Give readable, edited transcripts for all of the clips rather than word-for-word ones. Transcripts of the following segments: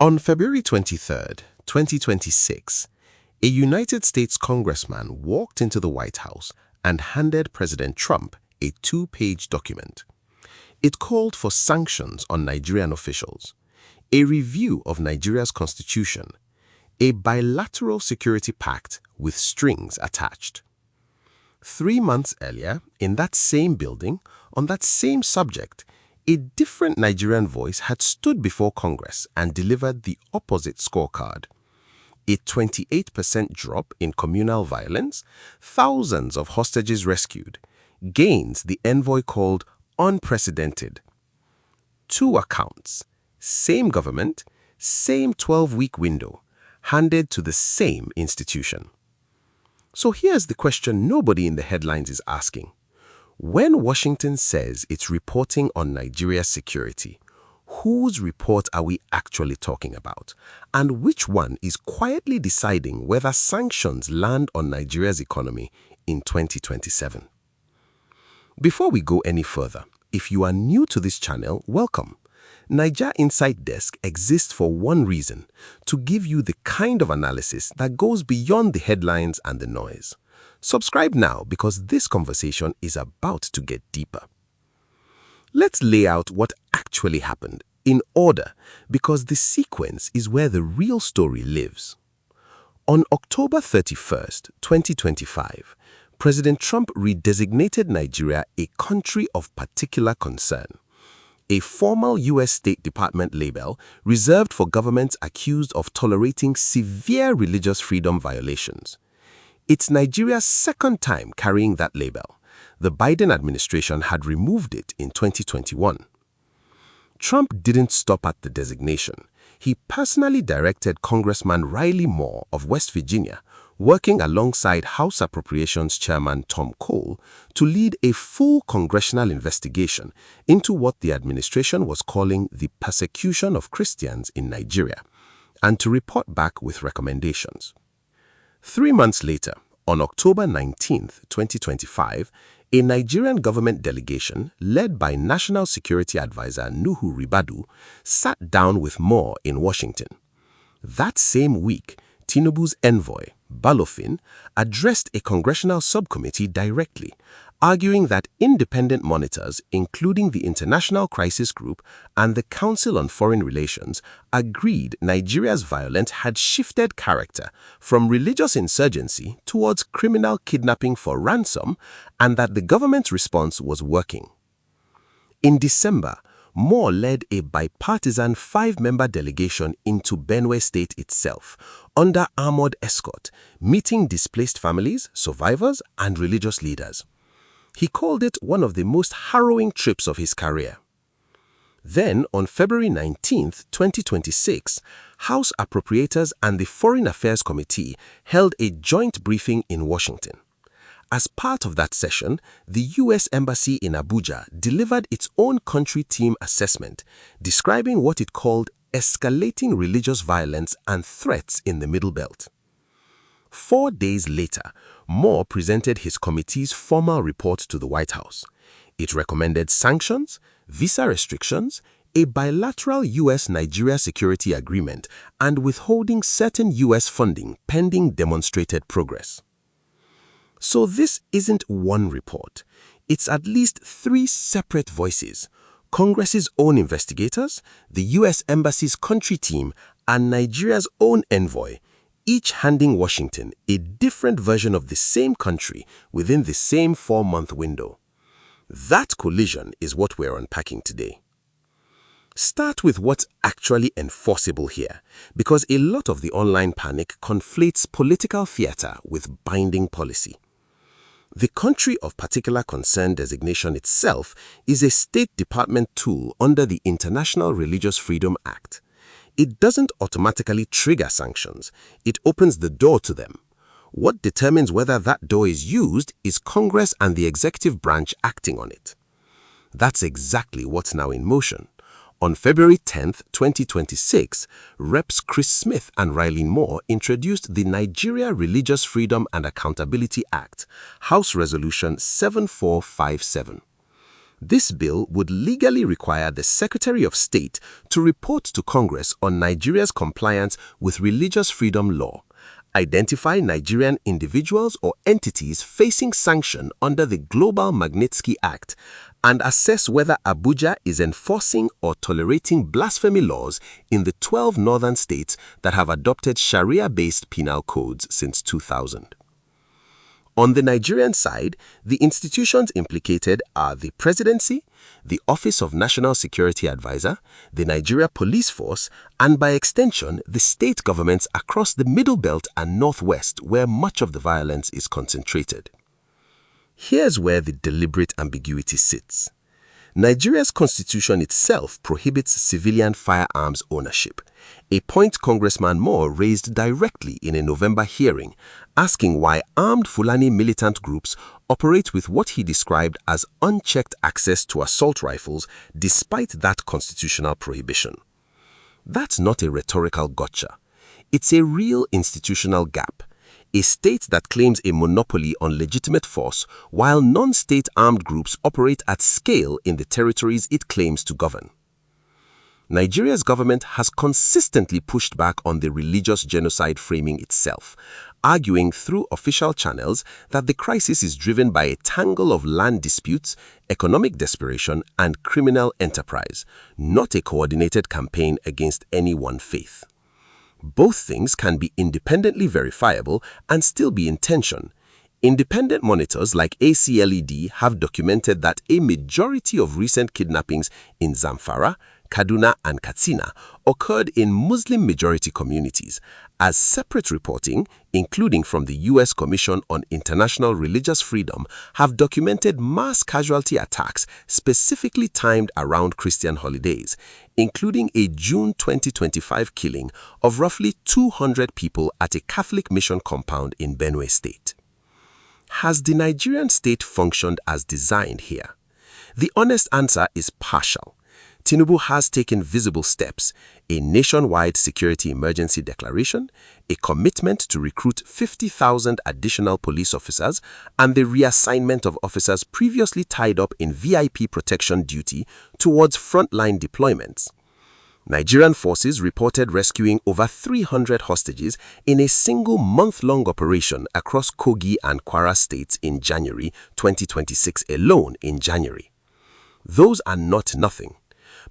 On February 23, 2026, a United States congressman walked into the White House and handed President Trump a two-page document. It called for sanctions on Nigerian officials, a review of Nigeria's constitution, a bilateral security pact with strings attached. 3 months earlier, in that same building, on that same subject, a different Nigerian voice had stood before Congress and delivered the opposite scorecard. A 28% drop in communal violence, thousands of hostages rescued, gains the envoy called unprecedented. Two accounts, same government, same 12-week window, handed to the same institution. So here's the question nobody in the headlines is asking. When Washington says it's reporting on Nigeria's security, whose report are we actually talking about? And which one is quietly deciding whether sanctions land on Nigeria's economy in 2027? Before we go any further, if you are new to this channel, welcome. Naija Insight Desk exists for one reason, to give you the kind of analysis that goes beyond the headlines and the noise. Subscribe now because this conversation is about to get deeper. Let's lay out what actually happened in order because the sequence is where the real story lives. On October 31st, 2025, President Trump redesignated Nigeria a country of particular concern, a formal U.S. State Department label reserved for governments accused of tolerating severe religious freedom violations. It's Nigeria's second time carrying that label. The Biden administration had removed it in 2021. Trump didn't stop at the designation. He personally directed Congressman Riley Moore of West Virginia, working alongside House Appropriations Chairman Tom Cole, to lead a full congressional investigation into what the administration was calling the persecution of Christians in Nigeria, and to report back with recommendations. 3 months later, on October 19, 2025, a Nigerian government delegation led by National Security Advisor Nuhu Ribadu sat down with Moore in Washington. That same week, Tinubu's envoy, Balofin, addressed a congressional subcommittee directly, arguing that independent monitors, including the International Crisis Group and the Council on Foreign Relations, agreed Nigeria's violence had shifted character from religious insurgency towards criminal kidnapping for ransom, and that the government's response was working. In December, Moore led a bipartisan 5-member delegation into Benue State itself, under armored escort, meeting displaced families, survivors, and religious leaders. He called it one of the most harrowing trips of his career. Then, on February 19, 2026, House Appropriators and the Foreign Affairs Committee held a joint briefing in Washington. As part of that session, the U.S. Embassy in Abuja delivered its own country team assessment, describing what it called escalating religious violence and threats in the Middle Belt. 4 days later, Moore presented his committee's formal report to the White House. It recommended sanctions, visa restrictions, a bilateral U.S.-Nigeria security agreement, and withholding certain U.S. funding pending demonstrated progress. So this isn't one report. It's at least 3 separate voices: Congress's own investigators, the U.S. Embassy's country team, and Nigeria's own envoy, each handing Washington a different version of the same country within the same 4-month window. That collision is what we're unpacking today. Start with what's actually enforceable here, because a lot of the online panic conflates political theater with binding policy. The country of particular concern designation itself is a State Department tool under the International Religious Freedom Act. It doesn't automatically trigger sanctions. It opens the door to them. What determines whether that door is used is Congress and the executive branch acting on it. That's exactly what's now in motion. On February 10, 2026, Reps Chris Smith and Riley Moore introduced the Nigeria Religious Freedom and Accountability Act, House Resolution 7457. This bill would legally require the Secretary of State to report to Congress on Nigeria's compliance with religious freedom law, identify Nigerian individuals or entities facing sanction under the Global Magnitsky Act, and assess whether Abuja is enforcing or tolerating blasphemy laws in the 12 northern states that have adopted Sharia-based penal codes since 2000. On the Nigerian side, the institutions implicated are the Presidency, the Office of National Security Advisor, the Nigeria Police Force, and by extension, the state governments across the Middle Belt and Northwest where much of the violence is concentrated. Here's where the deliberate ambiguity sits. Nigeria's constitution itself prohibits civilian firearms ownership, a point Congressman Moore raised directly in a November hearing, asking why armed Fulani militant groups operate with what he described as unchecked access to assault rifles despite that constitutional prohibition. That's not a rhetorical gotcha. It's a real institutional gap. A state that claims a monopoly on legitimate force while non-state armed groups operate at scale in the territories it claims to govern. Nigeria's government has consistently pushed back on the religious genocide framing itself, arguing through official channels that the crisis is driven by a tangle of land disputes, economic desperation, and criminal enterprise, not a coordinated campaign against any one faith. Both things can be independently verifiable and still be in tension. Independent monitors like ACLED have documented that a majority of recent kidnappings in Zamfara, Kaduna, and Katsina occurred in Muslim-majority communities, as separate reporting, including from the U.S. Commission on International Religious Freedom, have documented mass casualty attacks specifically timed around Christian holidays, including a June 2025 killing of roughly 200 people at a Catholic mission compound in Benue State. Has the Nigerian state functioned as designed here? The honest answer is partial. Tinubu has taken visible steps: a nationwide security emergency declaration, a commitment to recruit 50,000 additional police officers, and the reassignment of officers previously tied up in VIP protection duty towards frontline deployments. Nigerian forces reported rescuing over 300 hostages in a single month-long operation across Kogi and Kwara states in January 2026 alone in January. Those are not nothing.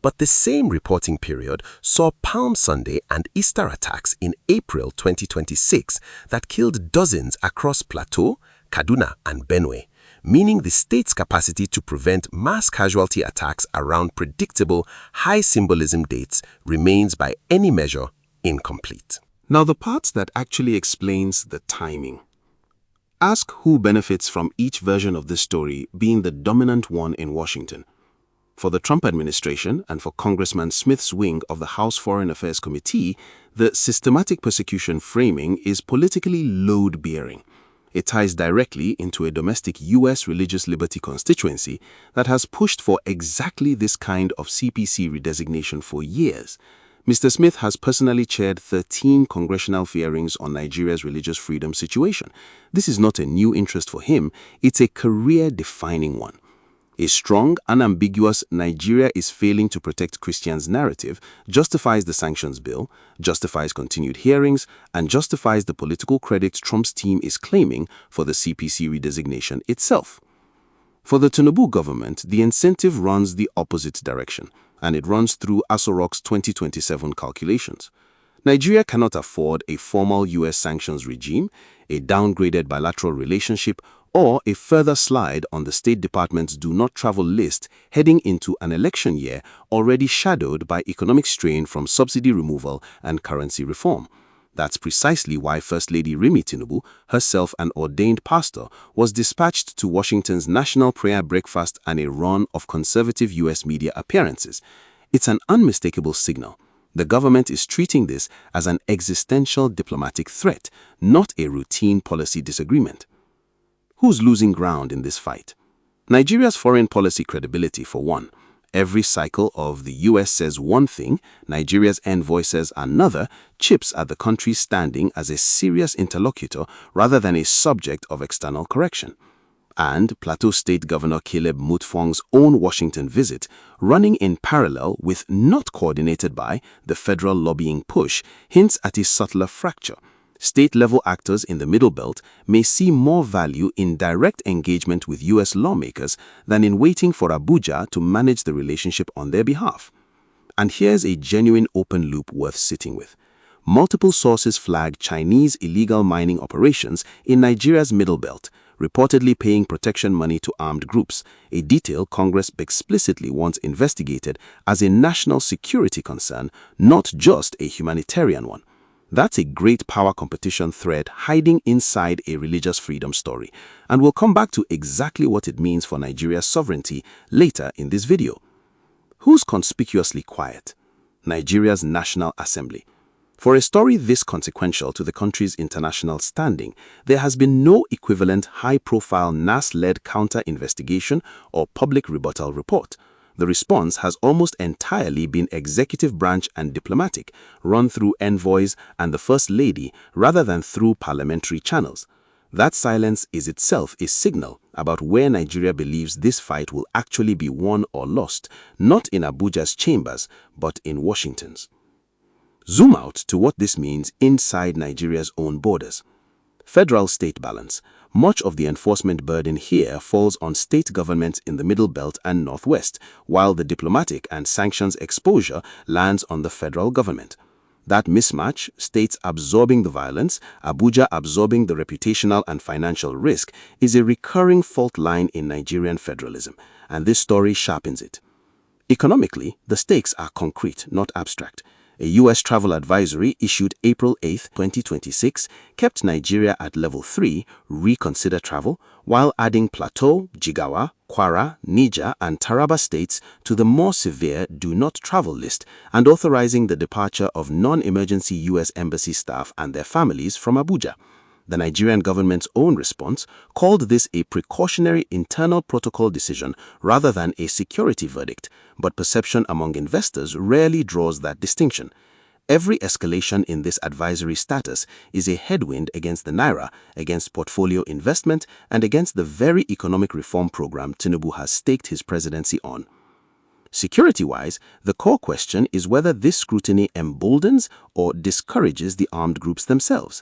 But the same reporting period saw Palm Sunday and Easter attacks in April 2026 that killed dozens across Plateau, Kaduna, and Benue, meaning the state's capacity to prevent mass casualty attacks around predictable, high-symbolism dates remains by any measure incomplete. Now the part that actually explains the timing. Ask who benefits from each version of this story being the dominant one in Washington. For the Trump administration and for Congressman Smith's wing of the House Foreign Affairs Committee, the systematic persecution framing is politically load-bearing. It ties directly into a domestic U.S. religious liberty constituency that has pushed for exactly this kind of CPC redesignation for years. Mr. Smith has personally chaired 13 congressional hearings on Nigeria's religious freedom situation. This is not a new interest for him, it's a career-defining one. A strong, unambiguous Nigeria is failing to protect Christians narrative justifies the sanctions bill, justifies continued hearings, and justifies the political credit Trump's team is claiming for the CPC redesignation itself. For the Tinubu government, the incentive runs the opposite direction, and it runs through Aso Rock's 2027 calculations. Nigeria cannot afford a formal U.S. sanctions regime, a downgraded bilateral relationship, or a further slide on the State Department's Do Not Travel list heading into an election year already shadowed by economic strain from subsidy removal and currency reform. That's precisely why First Lady Remi Tinubu, herself an ordained pastor, was dispatched to Washington's National Prayer Breakfast and a run of conservative U.S. media appearances. It's an unmistakable signal. The government is treating this as an existential diplomatic threat, not a routine policy disagreement. Who's losing ground in this fight? Nigeria's foreign policy credibility, for one. Every cycle of the U.S. says one thing, Nigeria's envoy says another, chips at the country's standing as a serious interlocutor rather than a subject of external correction. and Plateau State Governor Caleb Mutfwang's own Washington visit, running in parallel with, not coordinated by, the federal lobbying push, hints at a subtler fracture. State-level actors in the Middle Belt may see more value in direct engagement with U.S. lawmakers than in waiting for Abuja to manage the relationship on their behalf. And here's a genuine open loop worth sitting with. Multiple sources flag Chinese illegal mining operations in Nigeria's Middle Belt, reportedly paying protection money to armed groups, a detail Congress explicitly wants investigated as a national security concern, not just a humanitarian one. That's a great power competition thread hiding inside a religious freedom story, and we'll come back to exactly what it means for Nigeria's sovereignty later in this video. Who's conspicuously quiet? Nigeria's National Assembly. For a story this consequential to the country's international standing, there has been no equivalent high-profile NAS-led counter-investigation or public rebuttal report. The response has almost entirely been executive branch and diplomatic, run through envoys and the First Lady rather than through parliamentary channels. That silence is itself a signal about where Nigeria believes this fight will actually be won or lost, not in Abuja's chambers, but in Washington's. Zoom out to what this means inside Nigeria's own borders. Federal-state balance. Much of the enforcement burden here falls on state governments in the Middle Belt and Northwest, while the diplomatic and sanctions exposure lands on the federal government. That mismatch, states absorbing the violence, Abuja absorbing the reputational and financial risk, is a recurring fault line in Nigerian federalism, and this story sharpens it. Economically, the stakes are concrete, not abstract. A U.S. travel advisory issued April 8, 2026, kept Nigeria at level 3, reconsider travel, while adding Plateau, Jigawa, Kwara, Naija, and Taraba states to the more severe do not travel list and authorizing the departure of non-emergency U.S. embassy staff and their families from Abuja. The Nigerian government's own response called this a precautionary internal protocol decision rather than a security verdict, but perception among investors rarely draws that distinction. Every escalation in this advisory status is a headwind against the Naira, against portfolio investment, and against the very economic reform program Tinubu has staked his presidency on. Security-wise, the core question is whether this scrutiny emboldens or discourages the armed groups themselves.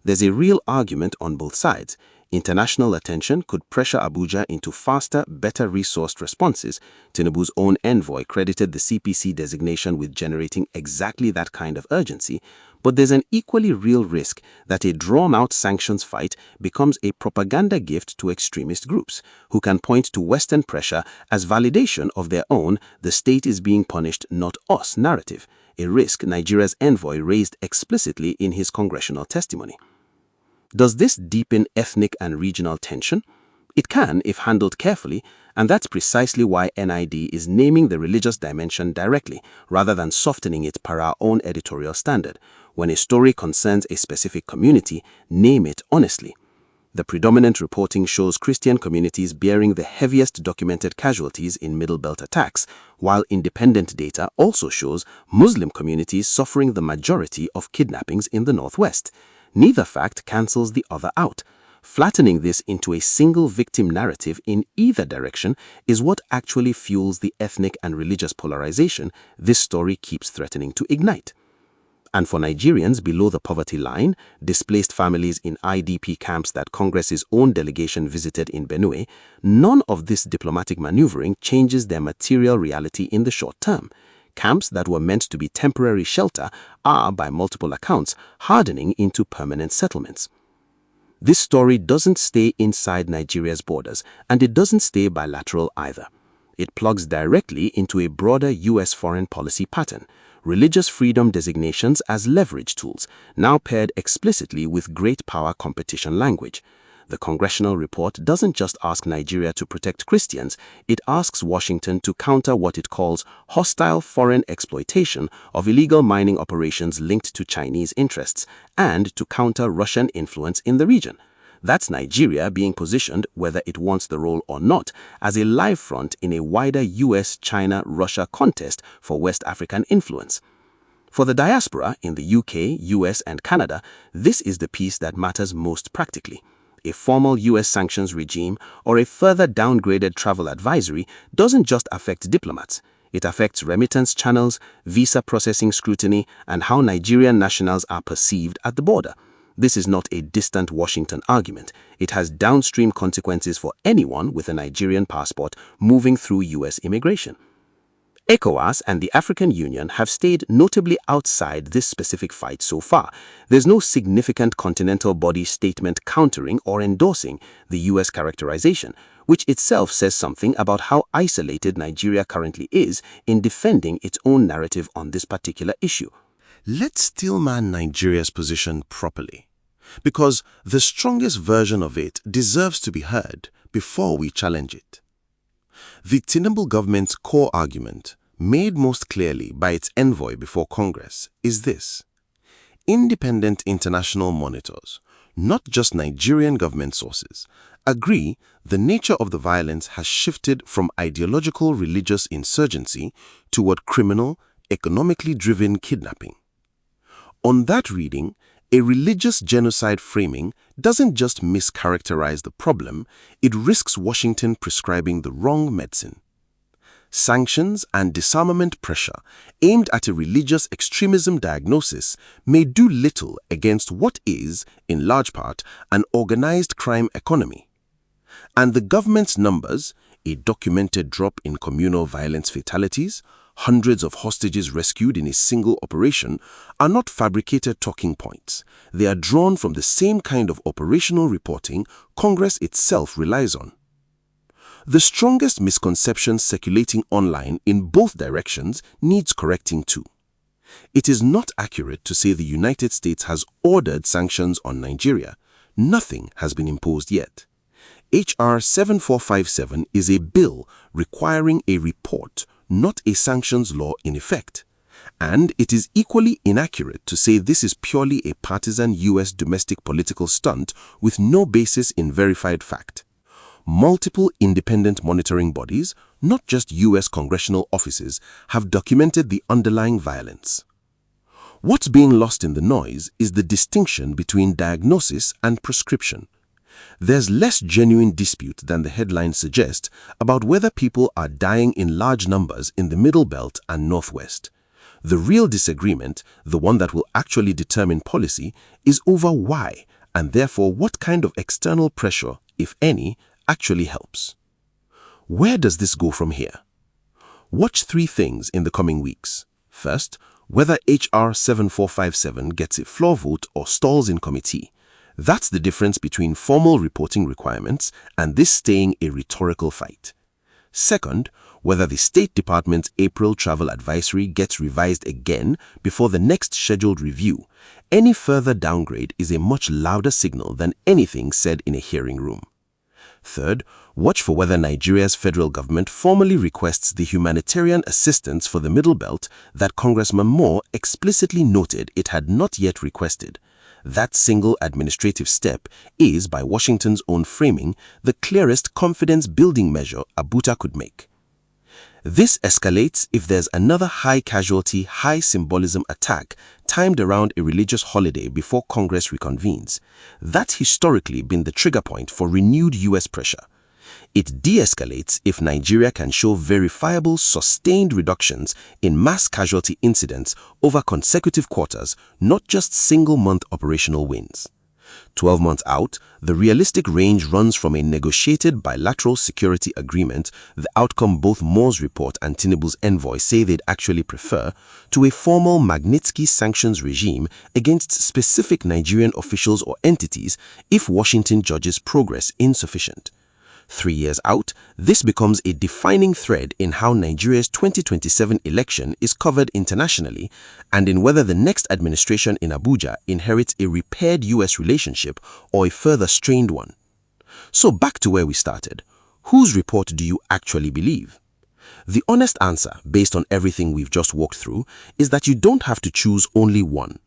There's a real argument on both sides. International attention could pressure Abuja into faster, better-resourced responses. Tinubu's own envoy credited the CPC designation with generating exactly that kind of urgency. But there's an equally real risk that a drawn-out sanctions fight becomes a propaganda gift to extremist groups, who can point to Western pressure as validation of their own "the state is being punished, not us" narrative, a risk Nigeria's envoy raised explicitly in his congressional testimony. Does this deepen ethnic and regional tension? It can if handled carefully, and that's precisely why NID is naming the religious dimension directly, rather than softening it per our own editorial standard. When a story concerns a specific community, name it honestly. The predominant reporting shows Christian communities bearing the heaviest documented casualties in Middle Belt attacks, while independent data also shows Muslim communities suffering the majority of kidnappings in the Northwest. Neither fact cancels the other out. Flattening this into a single victim narrative in either direction is what actually fuels the ethnic and religious polarization this story keeps threatening to ignite. And for Nigerians below the poverty line, displaced families in IDP camps that Congress's own delegation visited in Benue, none of this diplomatic maneuvering changes their material reality in the short term. Camps that were meant to be temporary shelter are, by multiple accounts, hardening into permanent settlements. This story doesn't stay inside Nigeria's borders, and it doesn't stay bilateral either. It plugs directly into a broader U.S. foreign policy pattern: religious freedom designations as leverage tools, now paired explicitly with great power competition language. The congressional report doesn't just ask Nigeria to protect Christians, it asks Washington to counter what it calls hostile foreign exploitation of illegal mining operations linked to Chinese interests, and to counter Russian influence in the region. That's Nigeria being positioned, whether it wants the role or not, as a live front in a wider US-China-Russia contest for West African influence. For the diaspora in the UK, US, and Canada, this is the piece that matters most practically. a formal U.S. sanctions regime or a further downgraded travel advisory doesn't just affect diplomats. It affects remittance channels, visa processing scrutiny, and how Nigerian nationals are perceived at the border. This is not a distant Washington argument. It has downstream consequences for anyone with a Nigerian passport moving through U.S. immigration. ECOWAS and the African Union have stayed notably outside this specific fight so far. There's no significant continental body statement countering or endorsing the U.S. characterization, which itself says something about how isolated Nigeria currently is in defending its own narrative on this particular issue. Let's steelman Nigeria's position properly, because the strongest version of it deserves to be heard before we challenge it. The Tinubu government's core argument, made most clearly by its envoy before Congress, is this: independent international monitors, not just Nigerian government sources, agree the nature of the violence has shifted from ideological religious insurgency toward criminal, economically driven kidnapping. On that reading, a religious genocide framing doesn't just mischaracterize the problem, it risks Washington prescribing the wrong medicine. Sanctions and disarmament pressure aimed at a religious extremism diagnosis may do little against what is, in large part, an organized crime economy. And the government's numbers, a documented drop in communal violence fatalities, hundreds of hostages rescued in a single operation, are not fabricated talking points. They are drawn from the same kind of operational reporting Congress itself relies on. The strongest misconception circulating online in both directions needs correcting too. It is not accurate to say the United States has ordered sanctions on Nigeria. Nothing has been imposed yet. H.R. 7457 is a bill requiring a report, not a sanctions law in effect. And it is equally inaccurate to say this is purely a partisan U.S. domestic political stunt with no basis in verified fact. Multiple independent monitoring bodies, not just U.S. congressional offices, have documented the underlying violence. What's being lost in the noise is the distinction between diagnosis and prescription. There's less genuine dispute than the headlines suggest about whether people are dying in large numbers in the Middle Belt and Northwest. The real disagreement, the one that will actually determine policy, is over why, and therefore what kind of external pressure, if any, actually helps. Where does this go from here? Watch three things in the coming weeks. First, whether H.R. 7457 gets a floor vote or stalls in committee. That's the difference between formal reporting requirements and this staying a rhetorical fight. Second, whether the State Department's April travel advisory gets revised again before the next scheduled review. Any further downgrade is a much louder signal than anything said in a hearing room. Third, watch for whether Nigeria's federal government formally requests the humanitarian assistance for the Middle Belt that Congressman Moore explicitly noted it had not yet requested. That single administrative step is, by Washington's own framing, the clearest confidence-building measure Abuja could make. This escalates if there's another high-casualty, high-symbolism attack timed around a religious holiday before Congress reconvenes. That's historically been the trigger point for renewed U.S. pressure. It de-escalates if Nigeria can show verifiable, sustained reductions in mass casualty incidents over consecutive quarters, not just single-month operational wins. 12 months out, the realistic range runs from a negotiated bilateral security agreement, the outcome both Moore's report and Tinubu's envoy say they'd actually prefer, to a formal Magnitsky sanctions regime against specific Nigerian officials or entities if Washington judges progress insufficient. 3 years out, this becomes a defining thread in how Nigeria's 2027 election is covered internationally and in whether the next administration in Abuja inherits a repaired U.S. relationship or a further strained one. So back to where we started. Whose report do you actually believe? The honest answer, based on everything we've just walked through, is that you don't have to choose only one.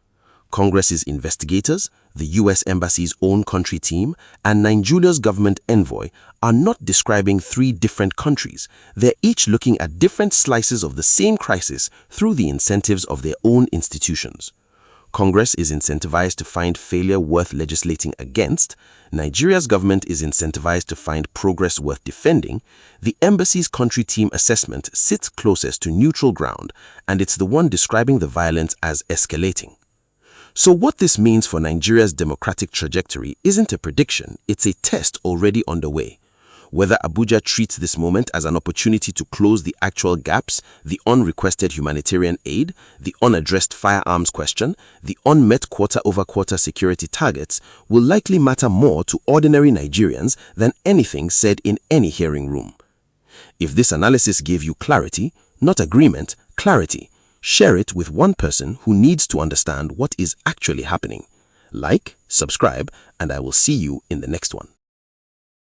Congress's investigators, the U.S. Embassy's own country team, and Nigeria's government envoy are not describing three different countries. They're each looking at different slices of the same crisis through the incentives of their own institutions. Congress is incentivized to find failure worth legislating against, Nigeria's government is incentivized to find progress worth defending, the embassy's country team assessment sits closest to neutral ground, and it's the one describing the violence as escalating. So what this means for Nigeria's democratic trajectory isn't a prediction, it's a test already underway. Whether Abuja treats this moment as an opportunity to close the actual gaps, the unrequested humanitarian aid, the unaddressed firearms question, the unmet quarter-over-quarter security targets, will likely matter more to ordinary Nigerians than anything said in any hearing room. If this analysis gave you clarity, not agreement, clarity, share it with one person who needs to understand what is actually happening. Like, subscribe, and I will see you in the next one.